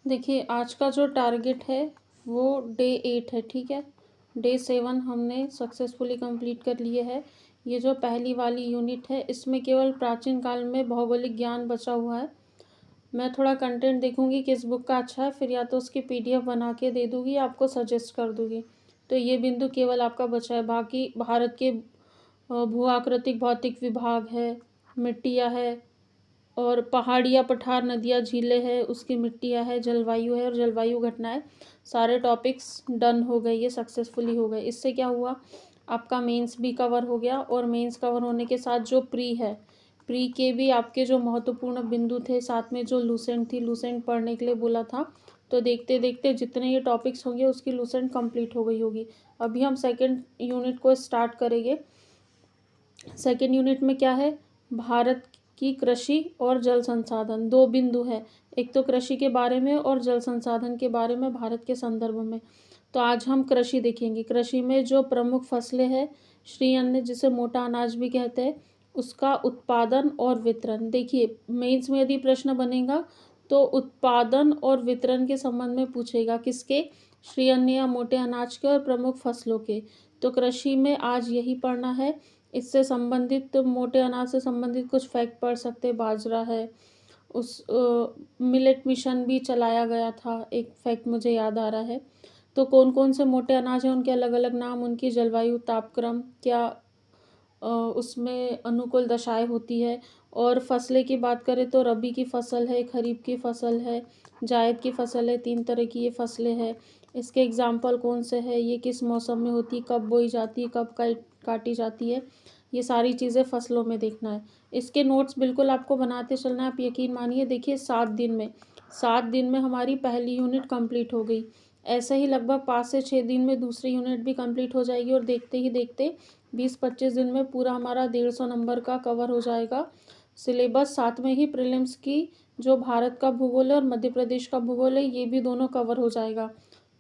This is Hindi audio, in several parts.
देखिए, आज का जो टारगेट है वो डे 8 है, ठीक है। डे 7 हमने सक्सेसफुली कंप्लीट कर लिए है। ये जो पहली वाली यूनिट है इसमें केवल प्राचीन काल में भौगोलिक ज्ञान बचा हुआ है। मैं थोड़ा कंटेंट देखूंगी किस बुक का अच्छा है, फिर या तो उसकी पीडीएफ बना के दे दूंगी, आपको सजेस्ट कर दूंगी। तो ये बिंदु केवल आपका बचा है। बाकी भारत के भू आकृतिक भौतिक विभाग है, मिट्टियाँ है, और पहाड़ियाँ, पठार, नदियाँ, झीलें हैं, उसकी मिट्टियाँ है, जलवायु है और जलवायु घटनाएं, सारे टॉपिक्स डन हो गए, ये सक्सेसफुली हो गए। इससे क्या हुआ, आपका मेंस भी कवर हो गया, और मेंस कवर होने के साथ जो प्री है, प्री के भी आपके जो महत्वपूर्ण बिंदु थे, साथ में जो लूसेंट थी, लूसेंट पढ़ने के लिए बोला था, तो देखते देखते जितने ये टॉपिक्स होंगे उसकी लूसेंट कंप्लीट हो गई होगी। अभी हम सेकेंड यूनिट को स्टार्ट करेंगे। सेकेंड यूनिट में क्या है, भारत की कृषि और जल संसाधन, दो बिंदु है, एक तो कृषि के बारे में और जल संसाधन के बारे में भारत के संदर्भ में। तो आज हम कृषि देखेंगे। कृषि में जो प्रमुख फसलें हैं, श्री अन्न जिसे मोटा अनाज भी कहते हैं, उसका उत्पादन और वितरण। देखिए, मेंस में यदि प्रश्न बनेगा तो उत्पादन और वितरण के संबंध में पूछेगा, किसके, श्री अन्न या मोटे अनाज के और प्रमुख फसलों के। तो कृषि में आज यही पढ़ना है। इससे संबंधित, मोटे अनाज से संबंधित कुछ फैक्ट पढ़ सकते, बाजरा है, उस मिलेट मिशन भी चलाया गया था, एक फैक्ट मुझे याद आ रहा है। तो कौन कौन से मोटे अनाज हैं, उनके अलग अलग नाम, उनकी जलवायु तापक्रम क्या उसमें अनुकूल दशाएं होती है। और फसलें की बात करें तो रबी की फसल है, खरीफ की फसल है, जायद की फसल है, 3 तरह की ये फसलें हैं। इसके एग्जाम्पल कौन से हैं, ये किस मौसम में होती, कब बोई जाती है, कब काटी जाती है, ये सारी चीज़ें फसलों में देखना है। इसके नोट्स बिल्कुल आपको बनाते चलना है, आप यकीन मानिए। देखिए, 7 दिन में हमारी पहली यूनिट कंप्लीट हो गई। ऐसे ही लगभग 5 से 6 दिन में दूसरी यूनिट भी कंप्लीट हो जाएगी, और देखते ही देखते 20-25 दिन में पूरा हमारा 150 नंबर का कवर हो जाएगा सिलेबस। साथ में ही प्रीलिम्स की जो भारत का भूगोल है और मध्य प्रदेश का भूगोल है, ये भी दोनों कवर हो जाएगा।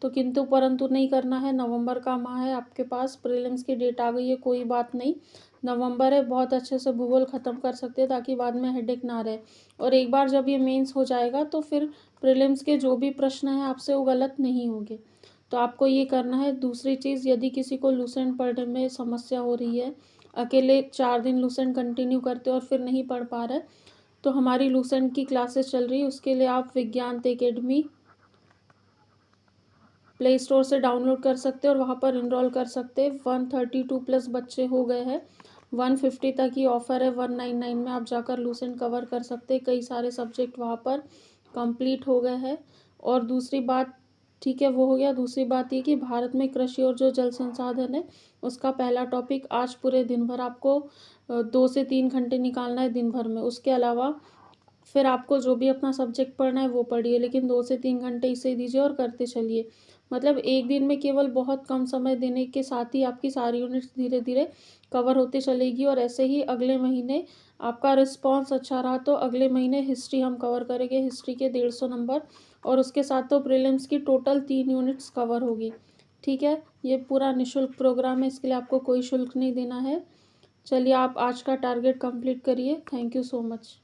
तो किंतु परंतु नहीं करना है, नवंबर का माह है आपके पास, प्रीलिम्स की डेट आ गई है, कोई बात नहीं, नवंबर है, बहुत अच्छे से भूगोल ख़त्म कर सकते हैं ताकि बाद में हेडेक ना रहे। और एक बार जब ये मेंस हो जाएगा तो फिर प्रीलिम्स के जो भी प्रश्न हैं आपसे वो गलत नहीं होंगे। तो आपको ये करना है। दूसरी चीज़, यदि किसी को लूसेंट पढ़ने में समस्या हो रही है, अकेले 4 दिन लूसेंट कंटिन्यू करते और फिर नहीं पढ़ पा रहे, तो हमारी लूसेंट की क्लासेस चल रही है, उसके लिए आप विज्ञान एकेडमी प्ले स्टोर से डाउनलोड कर सकते हैं और वहाँ पर इनरोल कर सकते हैं। 132+ बच्चे हो गए हैं, 150 तक ही ऑफ़र है, 199 में आप जाकर लूसेंट कवर कर सकते हैं। कई सारे सब्जेक्ट वहाँ पर कंप्लीट हो गए हैं। और दूसरी बात, ठीक है, वो हो गया। दूसरी बात ये कि भारत में कृषि और जो जल संसाधन है, उसका पहला टॉपिक आज पूरे दिन भर आपको 2 से 3 घंटे निकालना है दिन भर में। उसके अलावा फिर आपको जो भी अपना सब्जेक्ट पढ़ना है वो पढ़िए, लेकिन 2 से 3 घंटे इसे दीजिए और करते चलिए। मतलब एक दिन में केवल बहुत कम समय देने के साथ ही आपकी सारी यूनिट्स धीरे धीरे कवर होते चलेगी। और ऐसे ही अगले महीने आपका रिस्पॉन्स अच्छा रहा तो अगले महीने हिस्ट्री हम कवर करेंगे, हिस्ट्री के 150 नंबर, और उसके साथ तो प्रीलिम्स की टोटल 3 यूनिट्स कवर होगी। ठीक है, ये पूरा निःशुल्क प्रोग्राम है, इसके लिए आपको कोई शुल्क नहीं देना है। चलिए, आप आज का टारगेट कंप्लीट करिए। Thank you so much.